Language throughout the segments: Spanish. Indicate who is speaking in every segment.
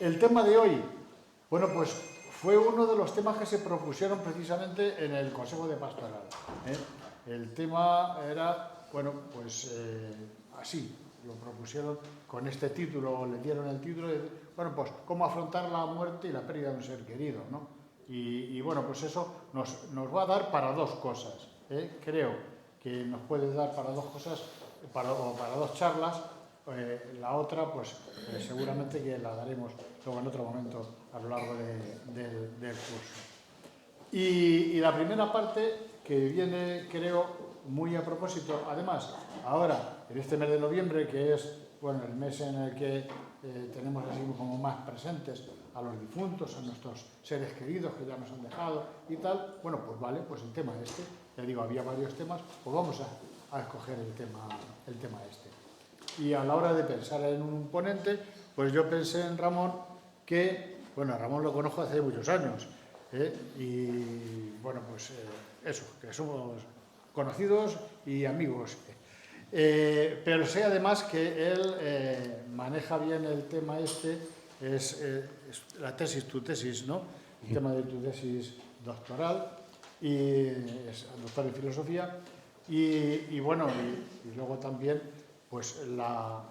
Speaker 1: El tema de hoy, bueno, pues fue uno de los temas que se propusieron precisamente en el Consejo de Pastoral. El tema era, bueno, pues así, lo propusieron con este título, le dieron el título de, bueno, pues cómo afrontar la muerte y la pérdida de un ser querido, ¿no? Y bueno, pues eso nos va a dar para dos cosas, creo que nos puede dar para dos cosas, para dos charlas. La otra, pues seguramente que la daremos luego en otro momento a lo largo del curso. Y la primera parte, que viene, creo, muy a propósito, además, ahora, en este mes de noviembre, que es, bueno, el mes en el que tenemos así como más presentes a los difuntos, a nuestros seres queridos que ya nos han dejado y tal, bueno, pues vale, pues el tema este, ya digo, había varios temas, pues vamos a escoger el tema este. Y a la hora de pensar en un ponente, pues yo pensé en Ramón, que, bueno, a Ramón lo conozco hace muchos años, y bueno, pues eso, que somos conocidos y amigos. Pero sé además que él maneja bien el tema este, es la tesis, tu tesis, ¿no? El tema de tu tesis doctoral, y es doctor en filosofía, y bueno, y luego también pues la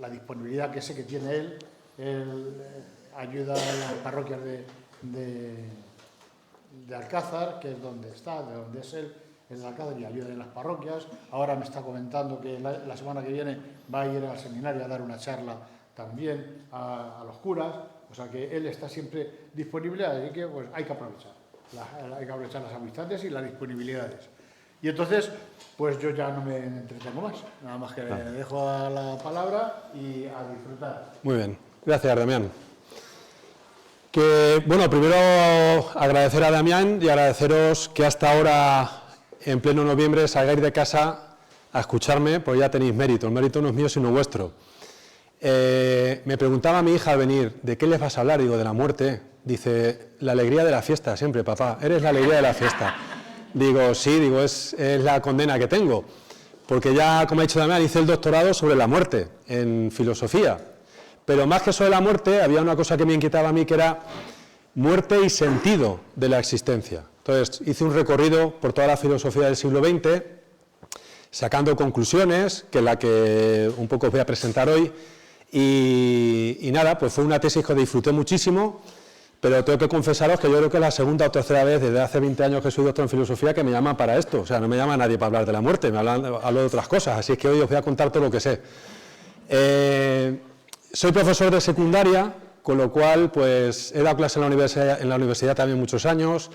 Speaker 1: disponibilidad que sé que tiene él ayuda a las parroquias de Alcázar, que es donde está, de donde es él, es de Alcázar, y ayuda en las parroquias. Ahora me está comentando que la semana que viene va a ir al seminario a dar una charla también a los curas, o sea que él está siempre disponible, así que pues hay que aprovechar las amistades y las disponibilidades. Y entonces, pues yo ya no me entretengo más, nada más que le dejo la palabra y a disfrutar.
Speaker 2: Muy bien, gracias Damián. Bueno, primero agradecer a Damián y agradeceros que hasta ahora, en pleno noviembre, salgáis de casa a escucharme, pues ya tenéis mérito. El mérito no es mío, sino vuestro. Me preguntaba mi hija al venir, ¿de qué les vas a hablar? Digo, de la muerte. Dice, la alegría de la fiesta, siempre, papá, eres la alegría de la fiesta. Digo, sí, digo, es la condena que tengo, porque ya, como ha dicho Damián, hice el doctorado sobre la muerte, en filosofía, pero más que sobre la muerte, había una cosa que me inquietaba a mí, que era muerte y sentido de la existencia. Entonces, hice un recorrido por toda la filosofía del siglo XX, sacando conclusiones, que es la que un poco os voy a presentar hoy, y nada, pues fue una tesis que disfruté muchísimo. Pero tengo que confesaros que yo creo que es la segunda o tercera vez desde hace 20 años que soy doctor en filosofía que me llaman para esto. O sea, no me llama nadie para hablar de la muerte, hablo de otras cosas. Así es que hoy os voy a contar todo lo que sé. Soy profesor de secundaria, con lo cual pues he dado clase en la universidad también muchos años.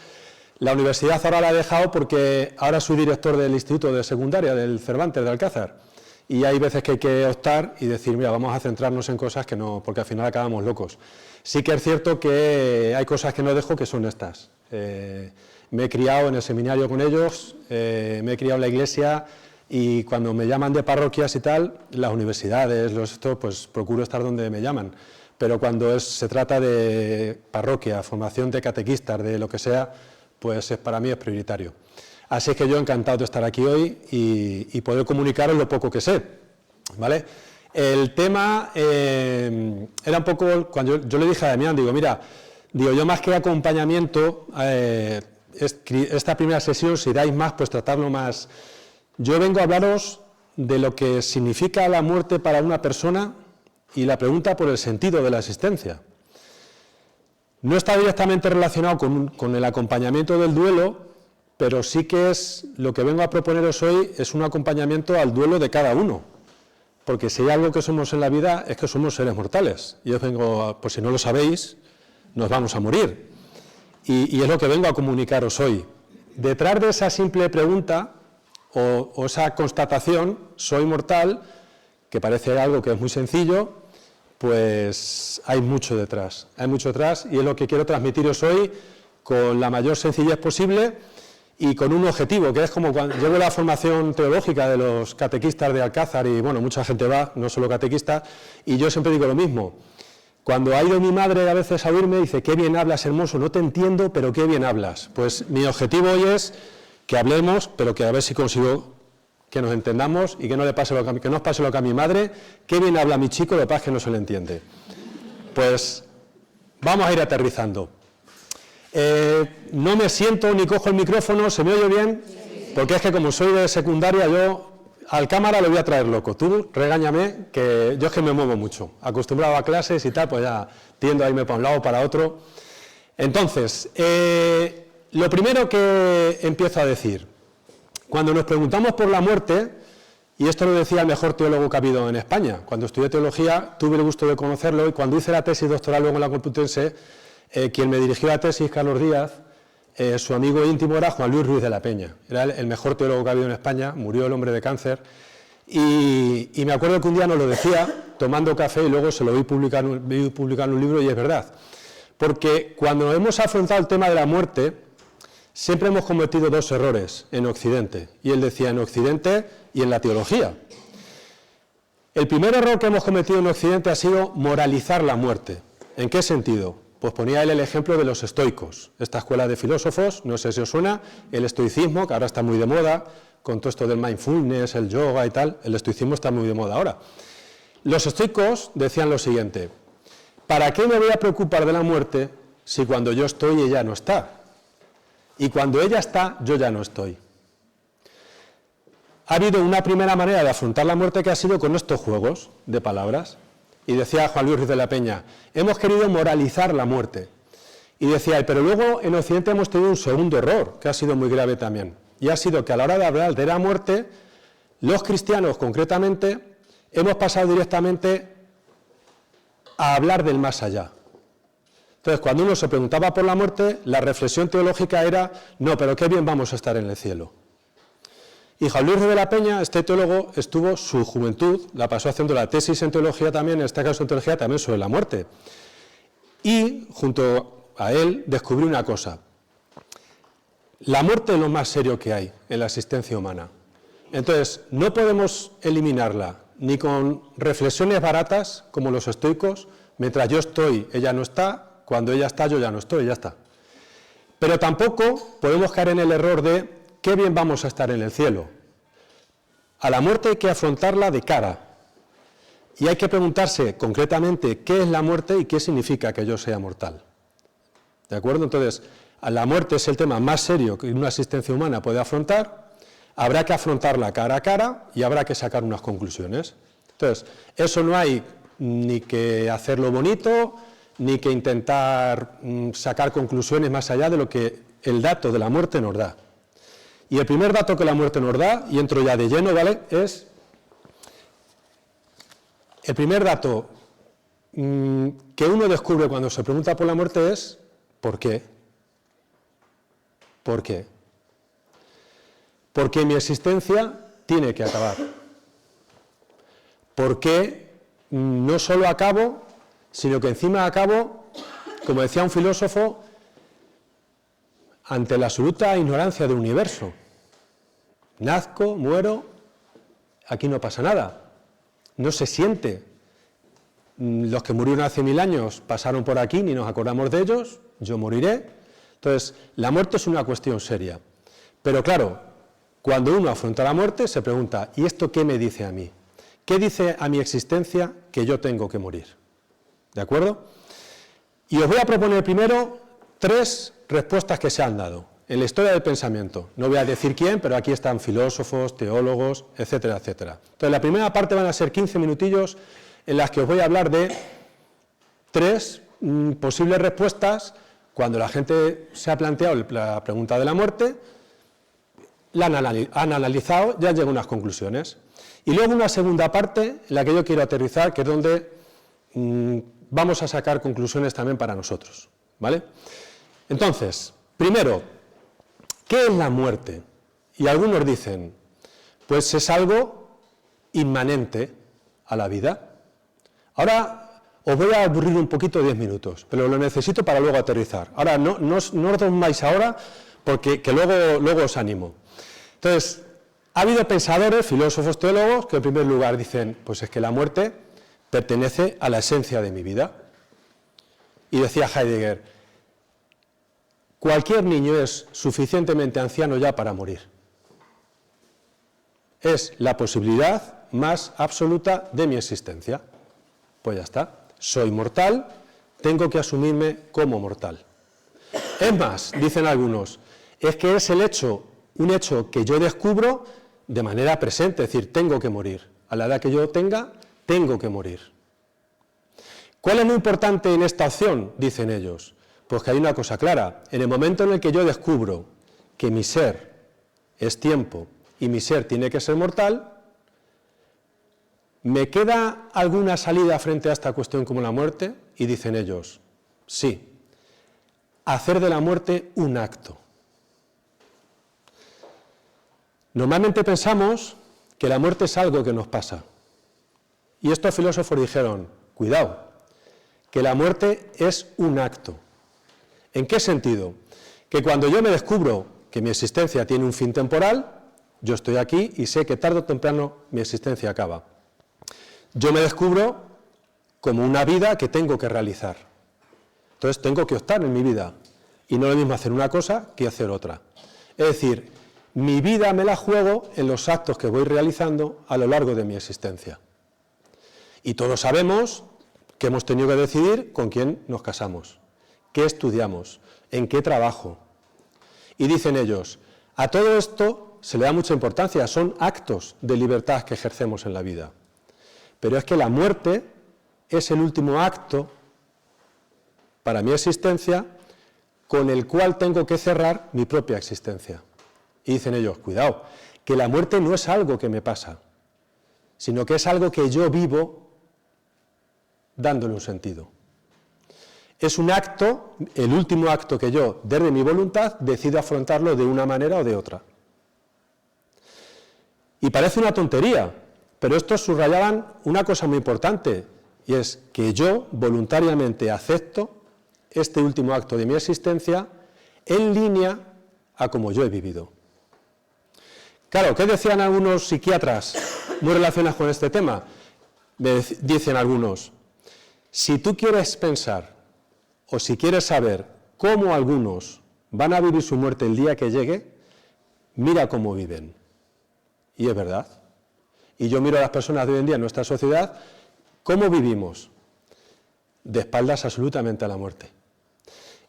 Speaker 2: La universidad ahora la he dejado porque ahora soy director del instituto de secundaria del Cervantes de Alcázar. Y hay veces que hay que optar y decir, mira, vamos a centrarnos en cosas que no, porque al final acabamos locos. Sí que es cierto que hay cosas que no dejo, que son estas. Me he criado en el seminario con ellos, me he criado en la iglesia, y cuando me llaman de parroquias y tal, las universidades, pues procuro estar donde me llaman. Pero cuando se trata de parroquia, formación de catequistas, de lo que sea, pues para mí es prioritario. Así es que yo encantado de estar aquí hoy y poder comunicaros lo poco que sé, ¿vale? El tema era un poco, cuando yo le dije a Damián, digo, mira, yo más que acompañamiento, esta primera sesión, si dais más, pues tratarlo más. Yo vengo a hablaros de lo que significa la muerte para una persona y la pregunta por el sentido de la existencia. No está directamente relacionado con el acompañamiento del duelo, pero sí que es, lo que vengo a proponeros hoy es un acompañamiento al duelo de cada uno. Porque si hay algo que somos en la vida es que somos seres mortales. Y os vengo, por si no lo sabéis, nos vamos a morir. Y es lo que vengo a comunicaros hoy. Detrás de esa simple pregunta o esa constatación, soy mortal, que parece algo que es muy sencillo, pues hay mucho detrás. Hay mucho detrás y es lo que quiero transmitiros hoy con la mayor sencillez posible y con un objetivo, que es como cuando llevo la formación teológica de los catequistas de Alcázar, y bueno, mucha gente va, no solo catequistas, y yo siempre digo lo mismo. Cuando ha ido mi madre a veces a oírme, dice, qué bien hablas, hermoso, no te entiendo, pero qué bien hablas. Pues mi objetivo hoy es que hablemos, pero que a ver si consigo que nos entendamos y que no le pase lo que, no os pase lo que a mi madre, qué bien habla mi chico, lo que pasa es que no se le entiende. Pues Vamos a ir aterrizando. No me siento ni cojo el micrófono, ¿se me oye bien? Porque es que como soy de secundaria, yo al cámara lo voy a traer loco. Tú regáñame, que yo es que me muevo mucho. Acostumbrado a clases y tal, pues ya tiendo a irme para un lado o para otro. Entonces, lo primero que empiezo a decir, cuando nos preguntamos por la muerte, y esto lo decía el mejor teólogo que ha habido en España, cuando estudié teología tuve el gusto de conocerlo, y cuando hice la tesis doctoral luego en la Complutense, quien me dirigió la tesis, Carlos Díaz, su amigo íntimo era Juan Luis Ruiz de la Peña, era el mejor teólogo que ha habido en España, murió el hombre de cáncer, y me acuerdo que un día nos lo decía, tomando café, y luego se lo vi publicar en un libro, y es verdad, porque cuando hemos afrontado el tema de la muerte, siempre hemos cometido dos errores en Occidente, y él decía en Occidente y en la teología. El primer error que hemos cometido en Occidente ha sido moralizar la muerte. ¿En qué sentido? Pues ponía él el ejemplo de los estoicos, esta escuela de filósofos, no sé si os suena, el estoicismo, que ahora está muy de moda, con todo esto del mindfulness, el yoga y tal, el estoicismo está muy de moda ahora. Los estoicos decían lo siguiente: ¿para qué me voy a preocupar de la muerte si cuando yo estoy ella no está? Y cuando ella está, yo ya no estoy. Ha habido una primera manera de afrontar la muerte que ha sido con estos juegos de palabras. Y decía Juan Luis Ruiz de la Peña, hemos querido moralizar la muerte. Y decía él, pero luego en Occidente hemos tenido un segundo error, que ha sido muy grave también. Y ha sido que a la hora de hablar de la muerte, los cristianos concretamente, hemos pasado directamente a hablar del más allá. Entonces, cuando uno se preguntaba por la muerte, la reflexión teológica era, no, pero qué bien vamos a estar en el cielo. Y Juan Luis de la Peña, este teólogo, estuvo su juventud, la pasó haciendo la tesis en teología también, en este caso en teología también sobre la muerte. Y junto a él descubrió una cosa: la muerte es lo más serio que hay en la existencia humana. Entonces, no podemos eliminarla ni con reflexiones baratas, como los estoicos, mientras yo estoy, ella no está, cuando ella está, yo ya no estoy, ya está. Pero tampoco podemos caer en el error de qué bien vamos a estar en el cielo. A la muerte hay que afrontarla de cara. Y hay que preguntarse concretamente qué es la muerte y qué significa que yo sea mortal. ¿De acuerdo? Entonces, la muerte es el tema más serio que una existencia humana puede afrontar. Habrá que afrontarla cara a cara y habrá que sacar unas conclusiones. Entonces, eso no hay ni que hacerlo bonito, ni que intentar sacar conclusiones más allá de lo que el dato de la muerte nos da. Y el primer dato que la muerte nos da, y entro ya de lleno, ¿vale?, es el primer dato que uno descubre cuando se pregunta por la muerte es ¿por qué? ¿Por qué? Porque mi existencia tiene que acabar. Porque no solo acabo, sino que encima acabo, como decía un filósofo, ante la absoluta ignorancia del universo. Nazco, muero, aquí no pasa nada. No se siente. Los que murieron hace 1000 años pasaron por aquí, ni nos acordamos de ellos, yo moriré. Entonces, la muerte es una cuestión seria. Pero claro, cuando uno afronta la muerte, se pregunta, ¿y esto qué me dice a mí? ¿Qué dice a mi existencia que yo tengo que morir? ¿De acuerdo? Y os voy a proponer primero 3 respuestas que se han dado en la historia del pensamiento. No voy a decir quién, pero aquí están filósofos, teólogos, etcétera, etcétera. Entonces, la primera parte van a ser 15 minutillos en las que os voy a hablar de 3 posibles respuestas cuando la gente se ha planteado la pregunta de la muerte, la han analizado, ya han llegado a unas conclusiones. Y luego una segunda parte en la que yo quiero aterrizar, que es donde vamos a sacar conclusiones también para nosotros, ¿vale? Entonces, primero, ¿qué es la muerte? Y algunos dicen, pues es algo inmanente a la vida. Ahora os voy a aburrir un poquito 10 minutos, pero lo necesito para luego aterrizar. Ahora, no os dormáis ahora, porque luego os animo. Entonces, ha habido pensadores, filósofos, teólogos, que en primer lugar dicen, pues es que la muerte pertenece a la esencia de mi vida. Y decía Heidegger, cualquier niño es suficientemente anciano ya para morir. Es la posibilidad más absoluta de mi existencia. Pues ya está. Soy mortal, tengo que asumirme como mortal. Es más, dicen algunos, es que es un hecho que yo descubro de manera presente, es decir, tengo que morir. A la edad que yo tenga, tengo que morir. ¿Cuál es lo importante en esta opción? Dicen ellos. Pues que hay una cosa clara. En el momento en el que yo descubro que mi ser es tiempo y mi ser tiene que ser mortal, ¿me queda alguna salida frente a esta cuestión como la muerte? Y dicen ellos, sí, hacer de la muerte un acto. Normalmente pensamos que la muerte es algo que nos pasa. Y estos filósofos dijeron, cuidado, que la muerte es un acto. ¿En qué sentido? Que cuando yo me descubro que mi existencia tiene un fin temporal, yo estoy aquí y sé que tarde o temprano mi existencia acaba. Yo me descubro como una vida que tengo que realizar. Entonces tengo que optar en mi vida. Y no es lo mismo hacer una cosa que hacer otra. Es decir, mi vida me la juego en los actos que voy realizando a lo largo de mi existencia. Y todos sabemos que hemos tenido que decidir con quién nos casamos, qué estudiamos, en qué trabajo. Y dicen ellos, a todo esto se le da mucha importancia, son actos de libertad que ejercemos en la vida. Pero es que la muerte es el último acto para mi existencia con el cual tengo que cerrar mi propia existencia. Y dicen ellos, cuidado, que la muerte no es algo que me pasa, sino que es algo que yo vivo dándole un sentido. Es un acto, el último acto que yo, desde mi voluntad, decido afrontarlo de una manera o de otra. Y parece una tontería, pero estos subrayaban una cosa muy importante, y es que yo voluntariamente acepto este último acto de mi existencia en línea a como yo he vivido. Claro, ¿qué decían algunos psiquiatras muy relacionados con este tema? Dicen algunos, si tú quieres pensar o si quieres saber cómo algunos van a vivir su muerte el día que llegue, mira cómo viven. Y es verdad. Y yo miro a las personas de hoy en día en nuestra sociedad, ¿cómo vivimos? De espaldas absolutamente a la muerte.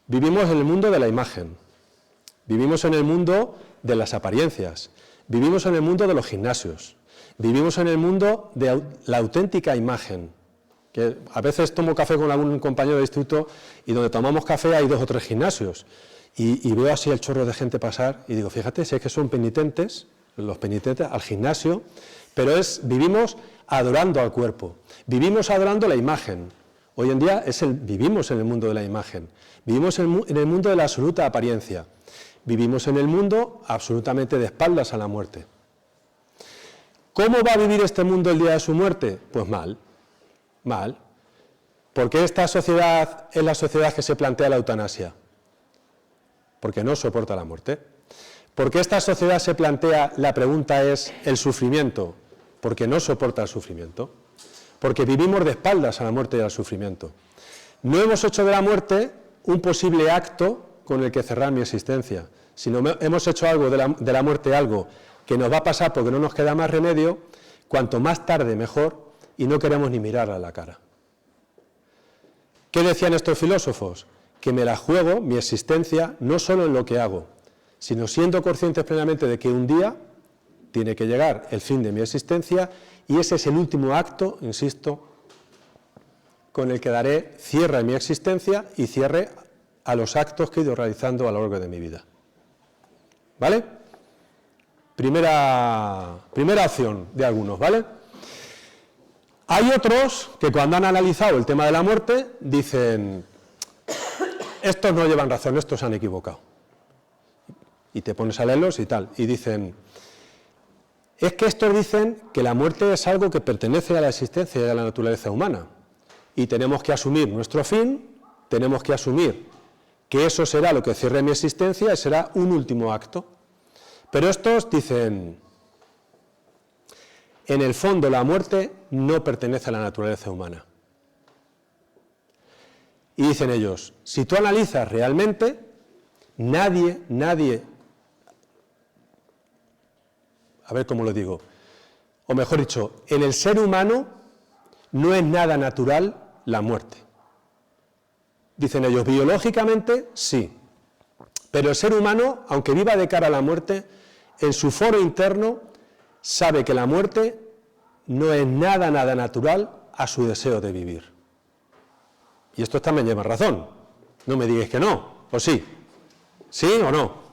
Speaker 2: Vivimos en el mundo de la imagen, vivimos en el mundo de las apariencias, vivimos en el mundo de los gimnasios, vivimos en el mundo de la auténtica imagen. Que a veces tomo café con algún compañero de instituto y donde tomamos café hay 2 o 3 gimnasios y veo así el chorro de gente pasar y digo, fíjate, si es que son penitentes, los penitentes al gimnasio, pero vivimos adorando al cuerpo, vivimos adorando la imagen. Hoy en día vivimos en el mundo de la imagen, vivimos en el mundo de la absoluta apariencia, vivimos en el mundo absolutamente de espaldas a la muerte. ¿Cómo va a vivir este mundo el día de su muerte? Pues mal. Mal. ¿Por qué esta sociedad es la sociedad que se plantea la eutanasia? Porque no soporta la muerte. ¿Por qué esta sociedad se plantea, la pregunta es, el sufrimiento? Porque no soporta el sufrimiento. Porque vivimos de espaldas a la muerte y al sufrimiento. No hemos hecho de la muerte un posible acto con el que cerrar mi existencia, sino hemos hecho algo de la muerte algo que nos va a pasar porque no nos queda más remedio, cuanto más tarde mejor, y no queremos ni mirar a la cara. ¿Qué decían estos filósofos? Que me la juego, mi existencia, no solo en lo que hago, sino siendo conscientes plenamente de que un día tiene que llegar el fin de mi existencia y ese es el último acto, insisto, con el que daré cierre a mi existencia y cierre a los actos que he ido realizando a lo largo de mi vida. ¿Vale? Primera opción de algunos, ¿vale? Hay otros que cuando han analizado el tema de la muerte dicen, estos no llevan razón, estos se han equivocado. Y te pones a leerlos y tal, y dicen, es que estos dicen que la muerte es algo que pertenece a la existencia y a la naturaleza humana. Y tenemos que asumir nuestro fin, tenemos que asumir que eso será lo que cierre mi existencia y será un último acto. Pero estos dicen, en el fondo la muerte no pertenece a la naturaleza humana. Y dicen ellos, si tú analizas realmente, nadie, a ver cómo lo digo, o mejor dicho, en el ser humano no es nada natural la muerte. Dicen ellos, biológicamente sí, pero el ser humano, aunque viva de cara a la muerte, en su foro interno sabe que la muerte no es nada natural a su deseo de vivir. Y esto también lleva razón, no me digáis que no, o sí, ¿sí o no?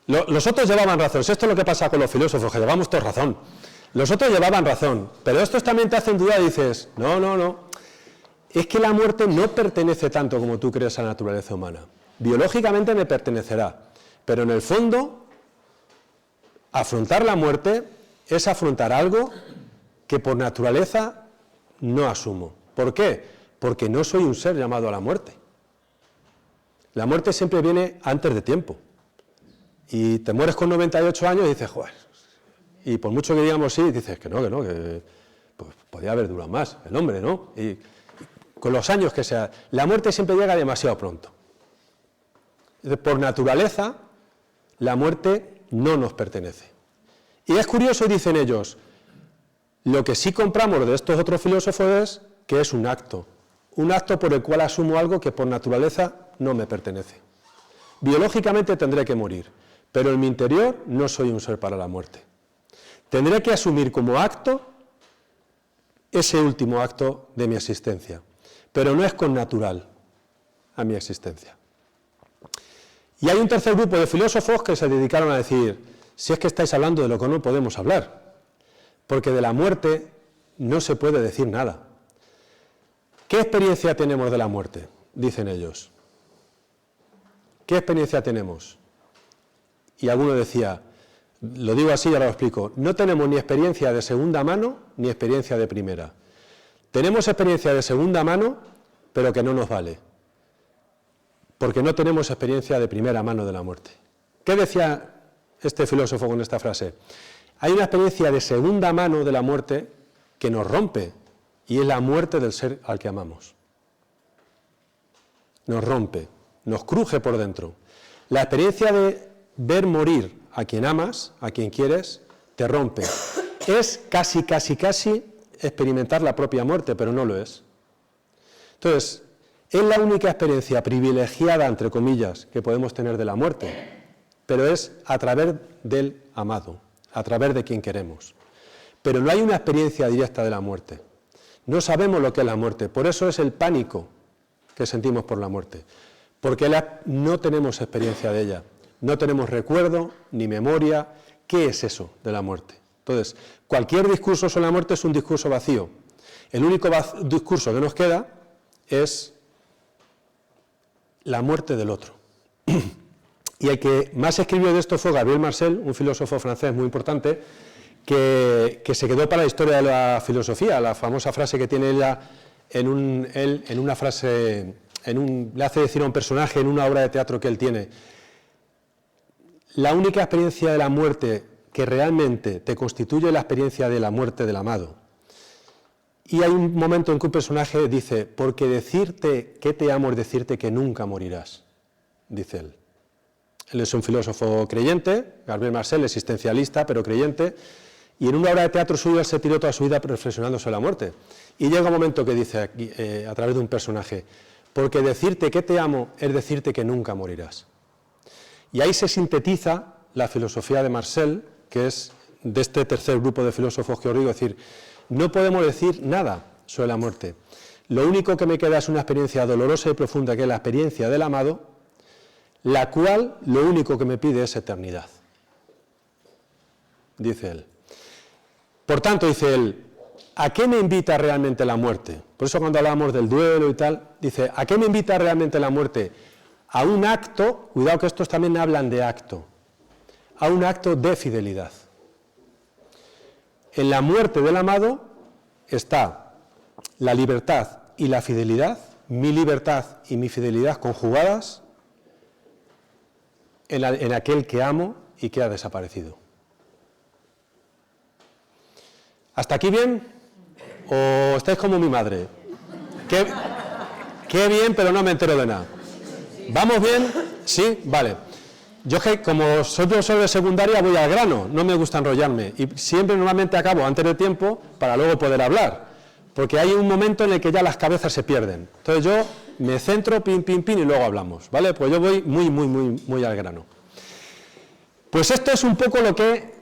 Speaker 2: Los otros llevaban razón, esto es lo que pasa con los filósofos, que llevamos todos razón. Los otros llevaban razón, pero estos también te hacen dudar y dices, no, es que la muerte no pertenece tanto como tú crees a la naturaleza humana. Biológicamente me pertenecerá, pero en el fondo, afrontar la muerte es afrontar algo que por naturaleza no asumo. ¿Por qué? Porque no soy un ser llamado a la muerte. La muerte siempre viene antes de tiempo. Y te mueres con 98 años y dices, joder, y por mucho que digamos sí, dices que pues podría haber durado más el hombre, ¿no? Y con los años que sea, la muerte siempre llega demasiado pronto. Por naturaleza, la muerte no nos pertenece. Y es curioso, dicen ellos, lo que sí compramos de estos otros filósofos es que es un acto por el cual asumo algo que por naturaleza no me pertenece. Biológicamente tendré que morir, pero en mi interior no soy un ser para la muerte. Tendré que asumir como acto ese último acto de mi existencia, pero no es connatural a mi existencia. Y hay un tercer grupo de filósofos que se dedicaron a decir, si es que estáis hablando de lo que no podemos hablar, porque de la muerte no se puede decir nada. ¿Qué experiencia tenemos de la muerte? Dicen ellos. ¿Qué experiencia tenemos? Y alguno decía, lo digo así y ahora lo explico, no tenemos ni experiencia de segunda mano ni experiencia de primera. Tenemos experiencia de segunda mano, pero que no nos vale, porque no tenemos experiencia de primera mano de la muerte. ¿Qué decía este filósofo con esta frase? Hay una experiencia de segunda mano de la muerte que nos rompe, y es la muerte del ser al que amamos. Nos rompe, nos cruje por dentro. La experiencia de ver morir a quien amas, a quien quieres, te rompe. Es casi experimentar la propia muerte, pero no lo es. Entonces, es la única experiencia privilegiada, entre comillas, que podemos tener de la muerte, pero es a través del amado, a través de quien queremos. Pero no hay una experiencia directa de la muerte. No sabemos lo que es la muerte, por eso es el pánico que sentimos por la muerte, porque no tenemos experiencia de ella, no tenemos recuerdo ni memoria. ¿Qué es eso de la muerte? Entonces, cualquier discurso sobre la muerte es un discurso vacío. El único discurso que nos queda es la muerte del otro. Y el que más escribió de esto fue Gabriel Marcel, un filósofo francés muy importante, que se quedó para la historia de la filosofía, la famosa frase que tiene ella en una frase, le hace decir a un personaje en una obra de teatro que él tiene, la única experiencia de la muerte que realmente te constituye la experiencia de la muerte del amado. Y hay un momento en que un personaje dice, porque decirte que te amo es decirte que nunca morirás, dice él. Él es un filósofo creyente, Gabriel Marcel, existencialista, pero creyente, y en una obra de teatro suyo él se tiró toda su vida reflexionando sobre la muerte. Y llega un momento que dice, aquí, a través de un personaje, porque decirte que te amo es decirte que nunca morirás. Y ahí se sintetiza la filosofía de Marcel, que es de este tercer grupo de filósofos que os digo, es decir, no podemos decir nada sobre la muerte. Lo único que me queda es una experiencia dolorosa y profunda, que es la experiencia del amado, la cual lo único que me pide es eternidad, dice él. Por tanto, dice él, ¿a qué me invita realmente la muerte? Por eso cuando hablamos del duelo y tal, dice, ¿a qué me invita realmente la muerte? A un acto, cuidado que estos también hablan de acto, a un acto de fidelidad. En la muerte del amado está la libertad y la fidelidad, mi libertad y mi fidelidad conjugadas en aquel que amo y que ha desaparecido. ¿Hasta aquí bien? ¿O estáis como mi madre? Qué bien, pero no me entero de nada. ¿Vamos bien? ¿Sí? Vale. Yo que como soy profesor de secundaria voy al grano, no me gusta enrollarme y siempre normalmente acabo antes de tiempo para luego poder hablar, porque hay un momento en el que ya las cabezas se pierden. Entonces yo me centro, pin, y luego hablamos, ¿vale? Pues yo voy muy al grano. Pues esto es un poco lo que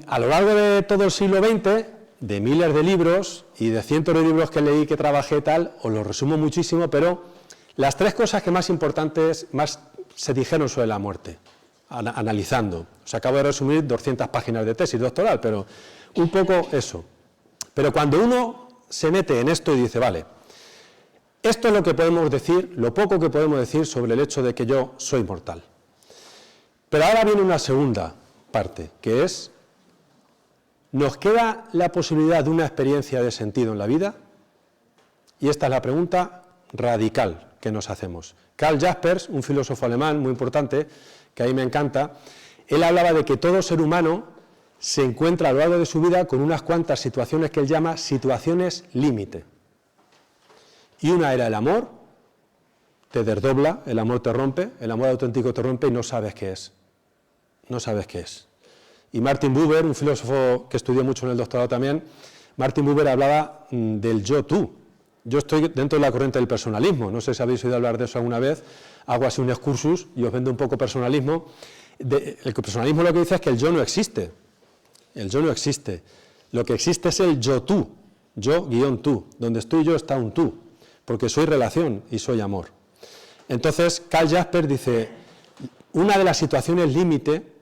Speaker 2: a lo largo de todo el siglo XX, de miles de libros y de cientos de libros que leí, que trabajé tal, os lo resumo muchísimo, pero las tres cosas que más importantes más se dijeron sobre la muerte, analizando. Os acabo de resumir 200 páginas de tesis doctoral, pero un poco eso. Pero cuando uno se mete en esto y dice, vale, esto es lo que podemos decir, lo poco que podemos decir sobre el hecho de que yo soy mortal. Pero ahora viene una segunda parte, que es, ¿nos queda la posibilidad de una experiencia de sentido en la vida? Y esta es la pregunta radical que nos hacemos. Karl Jaspers, un filósofo alemán muy importante, que a mí me encanta, él hablaba de que todo ser humano se encuentra a lo largo de su vida con unas cuantas situaciones que él llama situaciones límite. Y una era el amor, te desdobla, el amor te rompe, el amor auténtico te rompe y no sabes qué es. No sabes qué es. Y Martin Buber, un filósofo que estudié mucho en el doctorado también, Martin Buber hablaba del yo-tú. Yo estoy dentro de la corriente del personalismo, no sé si habéis oído hablar de eso alguna vez, hago así un excursus y os vendo un poco personalismo. El personalismo lo que dice es que el yo no existe, el yo no existe, lo que existe es el yo-tú, yo-tú, donde estoy yo está un tú, porque soy relación y soy amor. Entonces, Karl Jaspers dice, una de las situaciones límite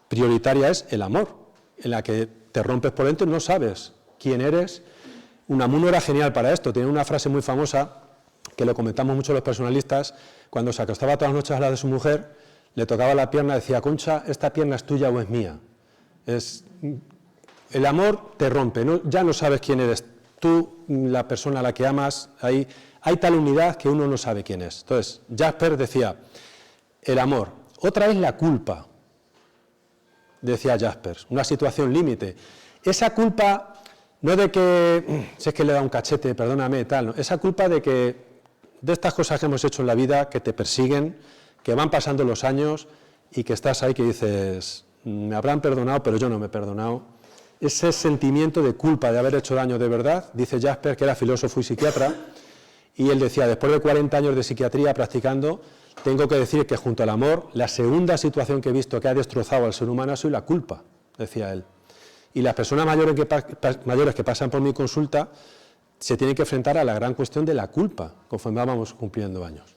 Speaker 2: prioritaria es el amor, en la que te rompes por dentro y no sabes quién eres. Unamuno era genial para esto, tenía una frase muy famosa, que lo comentamos mucho los personalistas, cuando se acostaba todas las noches a la de su mujer, le tocaba la pierna, decía, Concha, ¿esta pierna es tuya o es mía? El amor te rompe, ya no sabes quién eres tú, la persona a la que amas, hay tal unidad que uno no sabe quién es. Entonces, Jaspers decía, el amor, otra es la culpa, decía Jaspers, una situación límite. Esa culpa no de que, si es que le da un cachete, perdóname, tal, ¿no? Esa culpa de estas cosas que hemos hecho en la vida, que te persiguen, que van pasando los años y que estás ahí que dices, me habrán perdonado, pero yo no me he perdonado. Ese sentimiento de culpa de haber hecho daño de verdad, dice Jaspers, que era filósofo y psiquiatra, y él decía, después de 40 años de psiquiatría practicando, tengo que decir que junto al amor, la segunda situación que he visto que ha destrozado al ser humano ha sido la culpa, decía él. Y las personas mayores que pasan por mi consulta se tienen que enfrentar a la gran cuestión de la culpa, conforme vamos cumpliendo años.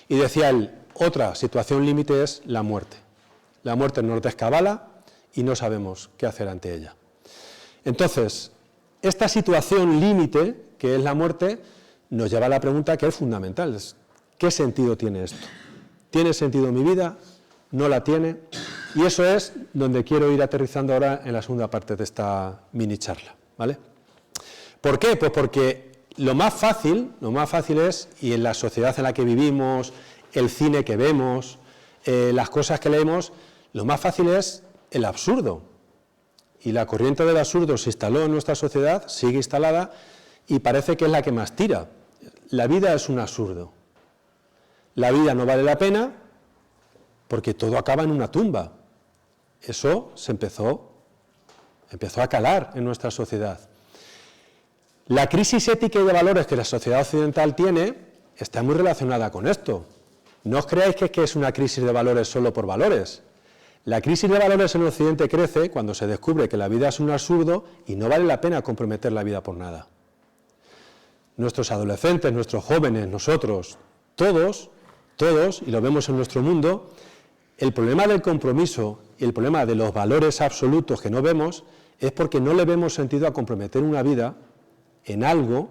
Speaker 2: Y decía él, otra situación límite es la muerte. La muerte nos descabala y no sabemos qué hacer ante ella. Entonces, esta situación límite, que es la muerte, nos lleva a la pregunta que es fundamental, ¿qué sentido tiene esto? ¿Tiene sentido mi vida? ¿No la tiene? Y eso es donde quiero ir aterrizando ahora en la segunda parte de esta mini charla, ¿vale? ¿Por qué? Pues porque lo más fácil es, y en la sociedad en la que vivimos, el cine que vemos, las cosas que leemos, lo más fácil es el absurdo. Y la corriente del absurdo se instaló en nuestra sociedad, sigue instalada, y parece que es la que más tira. La vida es un absurdo. La vida no vale la pena porque todo acaba en una tumba. Eso se empezó a calar en nuestra sociedad. La crisis ética y de valores que la sociedad occidental tiene está muy relacionada con esto. No os creáis que es una crisis de valores solo por valores. La crisis de valores en Occidente crece cuando se descubre que la vida es un absurdo y no vale la pena comprometer la vida por nada. Nuestros adolescentes, nuestros jóvenes, nosotros, todos, y lo vemos en nuestro mundo, el problema del compromiso y el problema de los valores absolutos que no vemos es porque no le vemos sentido a comprometer una vida en algo,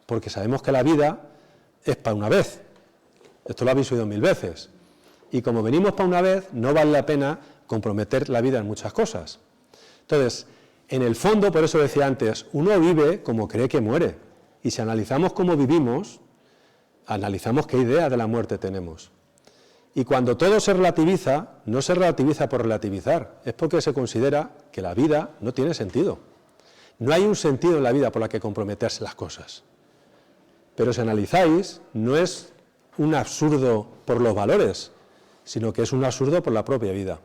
Speaker 2: porque sabemos que la vida es para una vez. Esto lo habéis oído 1000 veces. Y como venimos para una vez, no vale la pena comprometer la vida en muchas cosas. Entonces, en el fondo, por eso decía antes, uno vive como cree que muere. Y si analizamos cómo vivimos, analizamos qué idea de la muerte tenemos. Y cuando todo se relativiza, no se relativiza por relativizar, es porque se considera que la vida no tiene sentido. No hay un sentido en la vida por la que comprometerse las cosas. Pero si analizáis, no es un absurdo por los valores, sino que es un absurdo por la propia vida.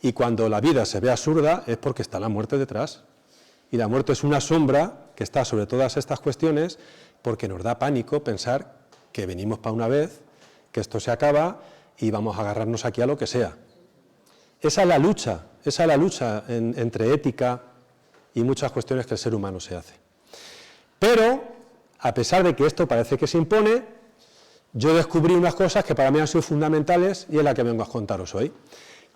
Speaker 2: Y cuando la vida se ve absurda es porque está la muerte detrás. Y la muerte es una sombra que está sobre todas estas cuestiones, porque nos da pánico pensar que venimos para una vez, que esto se acaba y vamos a agarrarnos aquí a lo que sea. Esa es la lucha entre ética y muchas cuestiones que el ser humano se hace. Pero, a pesar de que esto parece que se impone, yo descubrí unas cosas que para mí han sido fundamentales y es la que vengo a contaros hoy.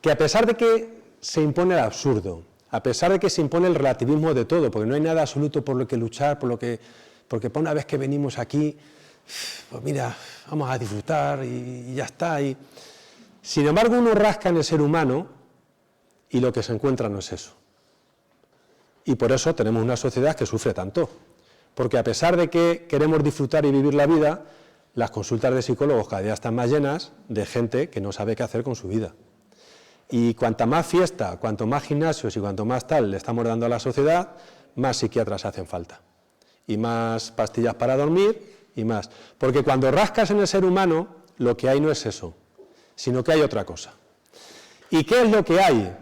Speaker 2: Que a pesar de que se impone el absurdo, a pesar de que se impone el relativismo de todo, porque no hay nada absoluto por lo que luchar, porque para una vez que venimos aquí, pues mira, vamos a disfrutar y ya está. Sin embargo, uno rasca en el ser humano y lo que se encuentra no es eso. Y por eso tenemos una sociedad que sufre tanto. Porque a pesar de que queremos disfrutar y vivir la vida, las consultas de psicólogos cada día están más llenas de gente que no sabe qué hacer con su vida. Y cuanta más fiesta, cuanto más gimnasios y cuanto más tal le estamos dando a la sociedad, más psiquiatras hacen falta. Y más pastillas para dormir y más. Porque cuando rascas en el ser humano, lo que hay no es eso, sino que hay otra cosa. ¿Y qué es lo que hay?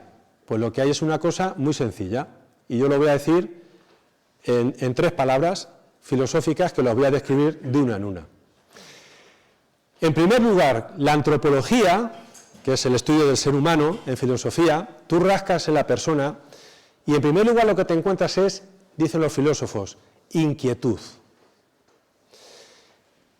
Speaker 2: Pues lo que hay es una cosa muy sencilla. Y yo lo voy a decir en 3 palabras filosóficas que los voy a describir de una en una. En primer lugar, la antropología, que es el estudio del ser humano en filosofía, tú rascas en la persona y en primer lugar lo que te encuentras es, dicen los filósofos, inquietud.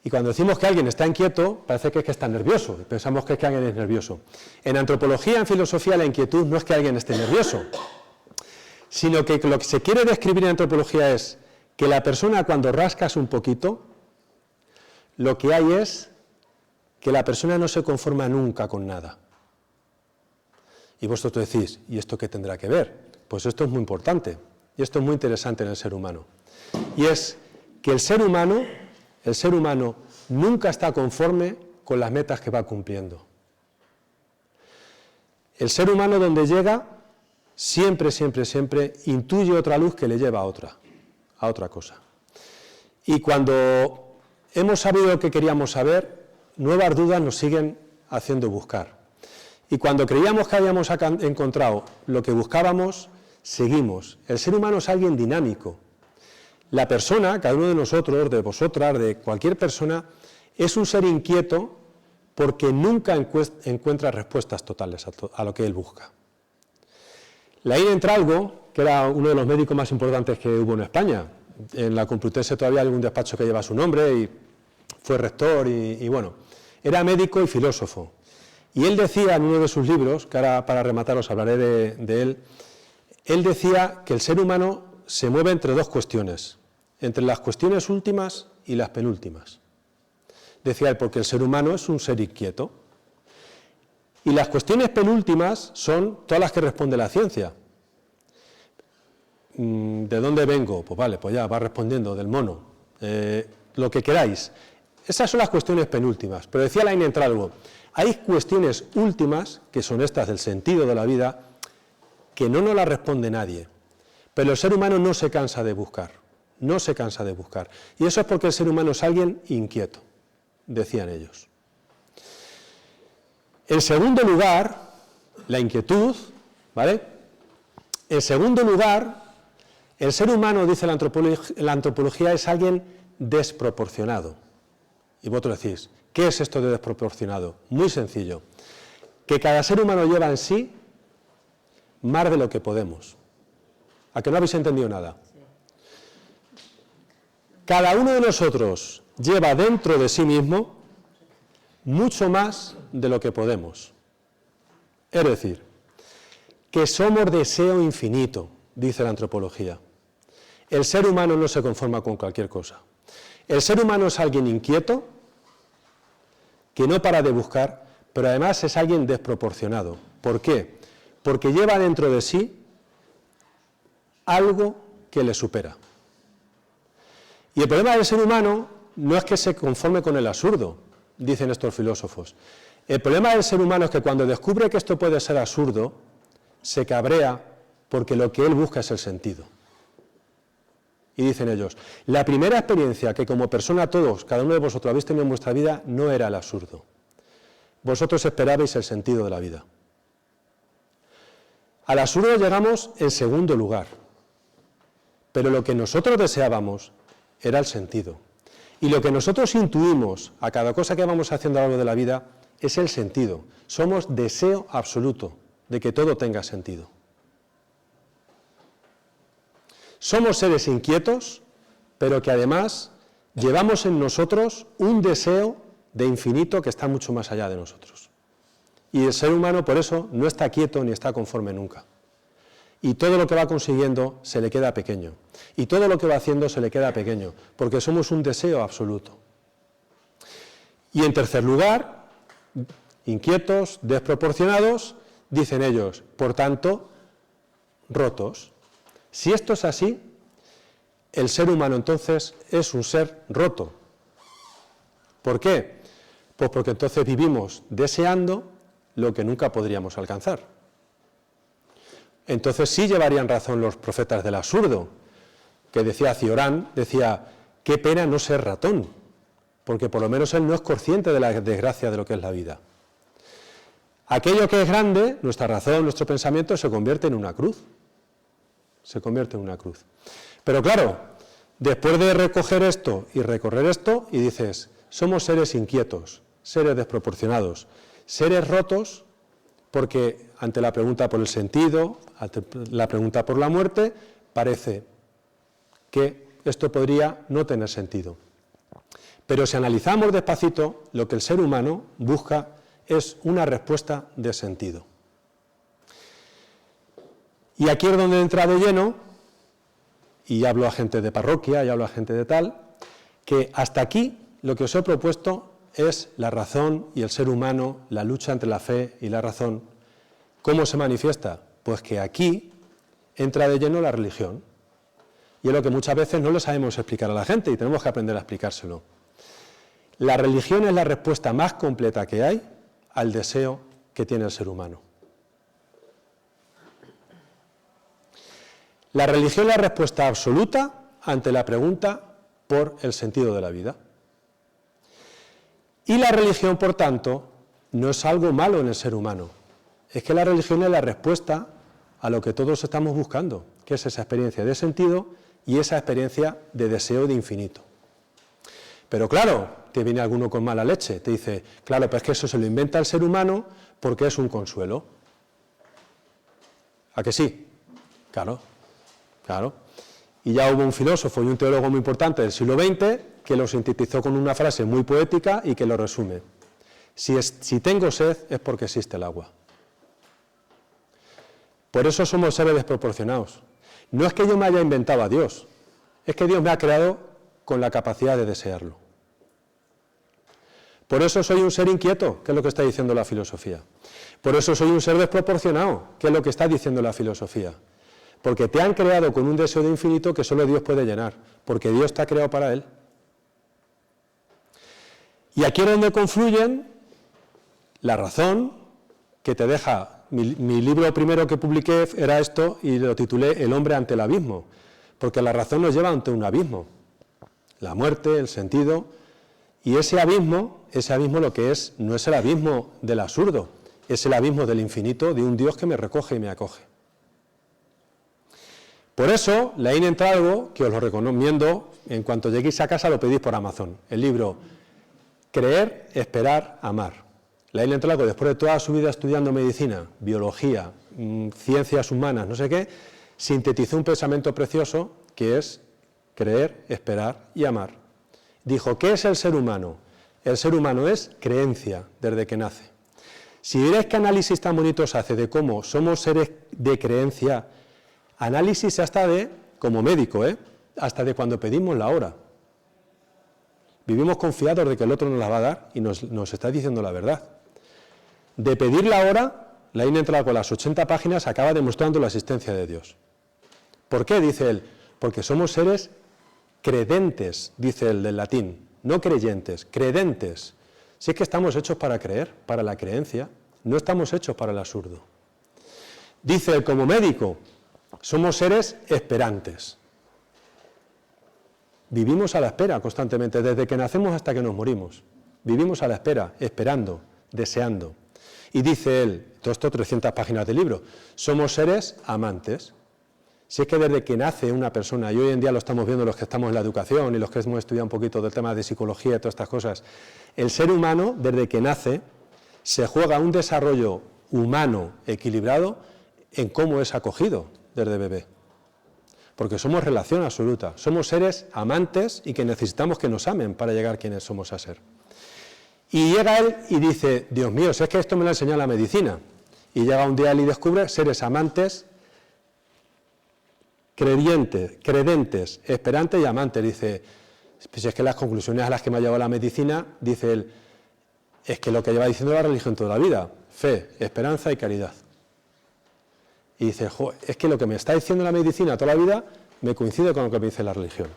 Speaker 2: Y cuando decimos que alguien está inquieto, parece que es que está nervioso, y pensamos que es que alguien es nervioso. En antropología, en filosofía, la inquietud no es que alguien esté nervioso, sino que lo que se quiere describir en antropología es que la persona cuando rascas un poquito, lo que hay es que la persona no se conforma nunca con nada. Y vosotros decís, ¿y esto qué tendrá que ver? Pues esto es muy importante, y esto es muy interesante en el ser humano. Y es que el ser humano nunca está conforme con las metas que va cumpliendo. El ser humano donde llega, siempre intuye otra luz que le lleva a otra cosa. Y cuando hemos sabido lo que queríamos saber, nuevas dudas nos siguen haciendo buscar. Y cuando creíamos que habíamos encontrado lo que buscábamos, seguimos. El ser humano es alguien dinámico. La persona, cada uno de nosotros, de vosotras, de cualquier persona, es un ser inquieto porque nunca encuentra respuestas totales a lo que él busca. Laín Entralgo, que era uno de los médicos más importantes que hubo en España, en la Complutense todavía hay algún despacho que lleva su nombre y fue rector y bueno, era médico y filósofo. Y él decía en uno de sus libros, que ahora para rematar os hablaré de él decía que el ser humano se mueve entre 2 cuestiones, entre las cuestiones últimas y las penúltimas. Decía él, porque el ser humano es un ser inquieto. Y las cuestiones penúltimas son todas las que responde la ciencia. ¿De dónde vengo? Pues vale, pues ya va respondiendo, del mono. Lo que queráis. Esas son las cuestiones penúltimas. Pero decía Laín Entralgo, hay cuestiones últimas, que son estas del sentido de la vida, que no nos las responde nadie. Pero el ser humano no se cansa de buscar. No se cansa de buscar. Y eso es porque el ser humano es alguien inquieto, decían ellos. En segundo lugar, la inquietud, ¿vale? En segundo lugar, el ser humano, dice la antropología, es alguien desproporcionado. Y vosotros decís, ¿qué es esto de desproporcionado? Muy sencillo. Que cada ser humano lleva en sí más de lo que podemos. ¿A que no habéis entendido nada? Cada uno de nosotros lleva dentro de sí mismo mucho más de lo que podemos. Es decir, que somos deseo infinito, dice la antropología. El ser humano no se conforma con cualquier cosa. El ser humano es alguien inquieto, que no para de buscar, pero además es alguien desproporcionado. ¿Por qué? Porque lleva dentro de sí algo que le supera. Y el problema del ser humano no es que se conforme con el absurdo, dicen estos filósofos. El problema del ser humano es que cuando descubre que esto puede ser absurdo, se cabrea porque lo que él busca es el sentido. Y dicen ellos, la primera experiencia que como persona todos, cada uno de vosotros habéis tenido en vuestra vida, no era el absurdo. Vosotros esperabais el sentido de la vida. Al absurdo llegamos en segundo lugar. pero lo que nosotros deseábamos era el sentido. Y lo que nosotros intuimos a cada cosa que vamos haciendo a lo largo de la vida es el sentido. Somos deseo absoluto de que todo tenga sentido. Somos seres inquietos, pero que además llevamos en nosotros un deseo de infinito que está mucho más allá de nosotros. Y el ser humano por eso no está quieto ni está conforme nunca. Y todo lo que va consiguiendo se le queda pequeño. Y todo lo que va haciendo se le queda pequeño, porque somos un deseo absoluto. Y en tercer lugar, inquietos, desproporcionados, dicen ellos, por tanto, rotos. Si esto es así, el ser humano entonces es un ser roto. ¿Por qué? Pues porque entonces vivimos deseando lo que nunca podríamos alcanzar. Entonces sí llevarían razón los profetas del absurdo, que decía Ciorán, decía, qué pena no ser ratón, porque por lo menos él no es consciente de la desgracia de lo que es la vida. Aquello que es grande, nuestra razón, nuestro pensamiento, se convierte en una cruz. Se convierte en una cruz. Pero claro, después de recoger esto y recorrer esto, y dices, somos seres inquietos, seres desproporcionados, seres rotos, porque ante la pregunta por el sentido, ante la pregunta por la muerte, parece que esto podría no tener sentido. Pero si analizamos despacito, lo que el ser humano busca es una respuesta de sentido. Y aquí es donde entra de lleno, y hablo a gente de parroquia, y hablo a gente de tal, que hasta aquí lo que os he propuesto es la razón y el ser humano, la lucha entre la fe y la razón. ¿Cómo se manifiesta? Pues que aquí entra de lleno la religión. Y es lo que muchas veces no lo sabemos explicar a la gente y tenemos que aprender a explicárselo. La religión es la respuesta más completa que hay al deseo que tiene el ser humano. La religión es la respuesta absoluta ante la pregunta por el sentido de la vida. Y la religión, por tanto, no es algo malo en el ser humano. Es que la religión es la respuesta a lo que todos estamos buscando, que es esa experiencia de sentido y esa experiencia de deseo de infinito. Pero claro, te viene alguno con mala leche, te dice, claro, pero es que eso se lo inventa el ser humano porque es un consuelo. ¿A que sí? Claro, claro. Y ya hubo un filósofo y un teólogo muy importante del siglo XX que lo sintetizó con una frase muy poética y que lo resume. Si tengo sed es porque existe el agua. Por eso somos seres desproporcionados. No es que yo me haya inventado a Dios, es que Dios me ha creado con la capacidad de desearlo. Por eso soy un ser inquieto, que es lo que está diciendo la filosofía. Por eso soy un ser desproporcionado, que es lo que está diciendo la filosofía. Porque te han creado con un deseo de infinito que solo Dios puede llenar, porque Dios te ha creado para Él. Y aquí es donde confluyen la razón, que te deja, mi libro primero que publiqué era esto, y lo titulé El hombre ante el abismo, porque la razón nos lleva ante un abismo, la muerte, el sentido, y ese abismo lo que es, no es el abismo del absurdo, es el abismo del infinito, de un Dios que me recoge y me acoge. Por eso, leí en algo que os lo recomiendo, en cuanto lleguéis a casa lo pedís por Amazon, el libro Creer, Esperar, Amar. Leí en algo, después de toda su vida estudiando medicina, biología, ciencias humanas, no sé qué, sintetizó un pensamiento precioso que es creer, esperar y amar. Dijo, ¿qué es el ser humano? El ser humano es creencia desde que nace. Si veréis qué análisis tan bonitos hace de cómo somos seres de creencia, análisis hasta de, como médico, hasta de cuando pedimos la hora. Vivimos confiados de que el otro nos la va a dar y nos está diciendo la verdad. De pedir la hora, la INE con las 80 páginas acaba demostrando la existencia de Dios. ¿Por qué? Dice él, porque somos seres credentes, dice él del latín, no creyentes, credentes. Si es que estamos hechos para creer, para la creencia, no estamos hechos para el absurdo. Dice él como médico, somos seres esperantes. Vivimos a la espera constantemente, desde que nacemos hasta que nos morimos. Vivimos a la espera, esperando, deseando. Y dice él, todo esto 300 páginas del libro, somos seres amantes. Si es que desde que nace una persona, y hoy en día lo estamos viendo los que estamos en la educación y los que hemos estudiado un poquito del tema de psicología y todas estas cosas, el ser humano, desde que nace, se juega un desarrollo humano equilibrado en cómo es acogido desde bebé. Porque somos relación absoluta, somos seres amantes y que necesitamos que nos amen para llegar a quienes somos a ser. Y llega él y dice, Dios mío, si es que esto me lo ha enseñado la medicina. Y llega un día él y descubre seres amantes, credentes, esperantes y amantes. Dice, pues es que las conclusiones a las que me ha llevado la medicina, dice él, es que lo que lleva diciendo la religión toda la vida, fe, esperanza y caridad. Y dice, es que lo que me está diciendo la medicina toda la vida me coincide con lo que me dice la religión.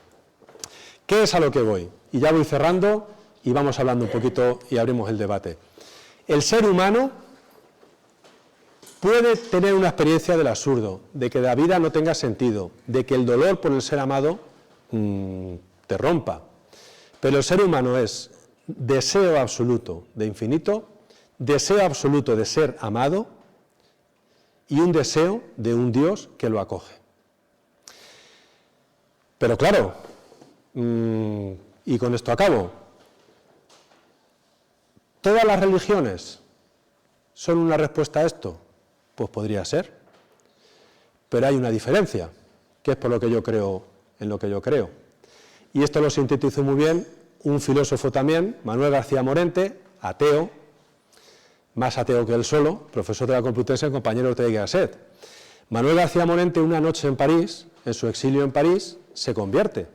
Speaker 2: ¿Qué es a lo que voy? Y ya voy cerrando y vamos hablando un poquito y abrimos el debate. El ser humano puede tener una experiencia del absurdo, de que la vida no tenga sentido, de que el dolor por el ser amado te rompa. Pero el ser humano es deseo absoluto de infinito, deseo absoluto de ser amado y un deseo de un Dios que lo acoge. Pero claro, y con esto acabo, ¿todas las religiones son una respuesta a esto? Pues podría ser, pero hay una diferencia, que es por lo que yo creo, en lo que yo creo. Y esto lo sintetizó muy bien un filósofo también, Manuel García Morente, ateo, más ateo que él solo, profesor de la Complutense, compañero de Ortega y Gasset. Manuel García Morente, una noche en París, en su exilio en París, se convierte.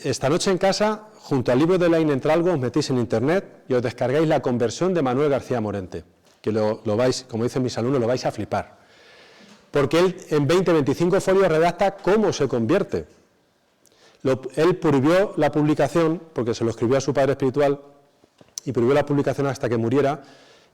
Speaker 2: Esta noche en casa, junto al libro de Laín Entralgo, os metéis en internet y os descargáis la conversión de Manuel García Morente, que lo vais, como dicen mis alumnos, lo vais a flipar. Porque él en 20-25 folios redacta cómo se convierte. Él prohibió la publicación, porque se lo escribió a su padre espiritual, y prohibió la publicación hasta que muriera,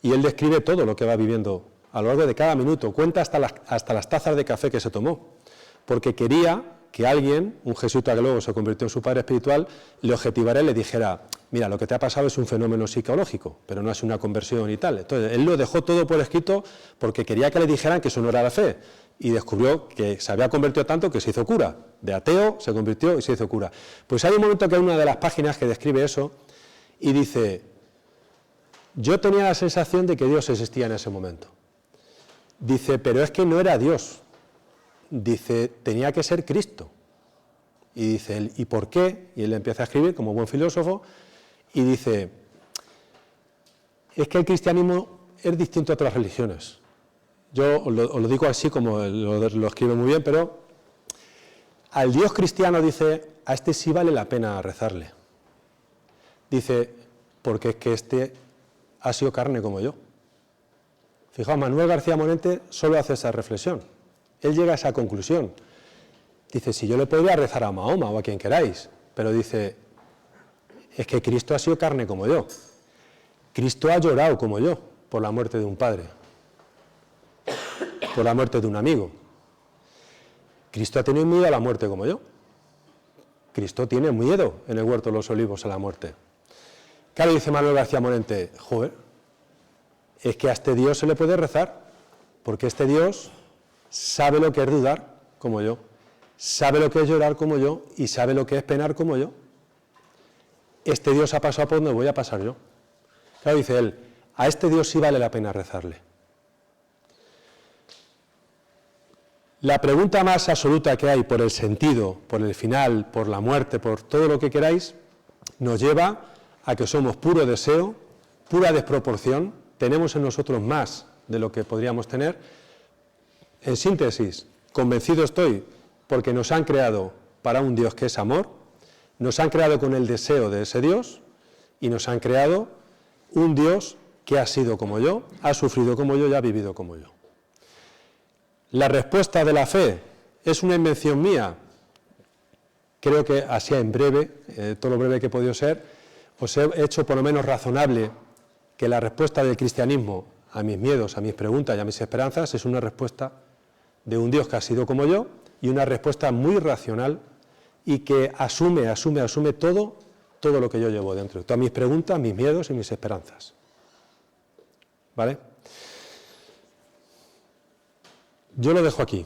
Speaker 2: y él describe todo lo que va viviendo a lo largo de cada minuto, cuenta hasta las tazas de café que se tomó, porque quería que alguien, un jesuita que luego se convirtió en su padre espiritual, le objetivara y le dijera, mira, lo que te ha pasado es un fenómeno psicológico, pero no es una conversión y tal. Entonces, él lo dejó todo por escrito porque quería que le dijeran que eso no era la fe, y descubrió que se había convertido tanto que se hizo cura. De ateo se convirtió y se hizo cura. Pues hay un momento que hay una de las páginas que describe eso y dice, yo tenía la sensación de que Dios existía en ese momento. Dice, pero es que no era Dios. Dice, tenía que ser Cristo. Y dice él, ¿y por qué? Y él empieza a escribir como buen filósofo y dice, es que el cristianismo es distinto a otras religiones. Yo os lo digo así como lo escribe muy bien, pero al Dios cristiano, dice, a este sí vale la pena rezarle. Dice, porque es que este ha sido carne como yo. Fijaos, Manuel García Morente solo hace esa reflexión. Él llega a esa conclusión. Dice, si yo le podría rezar a Mahoma o a quien queráis, pero dice, es que Cristo ha sido carne como yo. Cristo ha llorado como yo por la muerte de un padre, por la muerte de un amigo. Cristo ha tenido miedo a la muerte como yo. Cristo tiene miedo en el huerto de los olivos a la muerte. Claro, dice Manuel García Morente, joder, es que a este Dios se le puede rezar, porque este Dios sabe lo que es dudar como yo, sabe lo que es llorar como yo y sabe lo que es penar como yo. Este Dios ha pasado por donde voy a pasar yo. Claro, dice él, a este Dios sí vale la pena rezarle. La pregunta más absoluta que hay por el sentido, por el final, por la muerte, por todo lo que queráis, nos lleva a que somos puro deseo, pura desproporción, tenemos en nosotros más de lo que podríamos tener. En síntesis, convencido estoy porque nos han creado para un Dios que es amor, nos han creado con el deseo de ese Dios y nos han creado un Dios que ha sido como yo, ha sufrido como yo y ha vivido como yo. La respuesta de la fe es una invención mía. Creo que así en breve, todo lo breve que he podido ser, os he hecho por lo menos razonable que la respuesta del cristianismo a mis miedos, a mis preguntas y a mis esperanzas es una respuesta de un Dios que ha sido como yo y una respuesta muy racional y que asume todo lo que yo llevo dentro, todas mis preguntas, mis miedos y mis esperanzas. ¿Vale? Yo lo dejo aquí.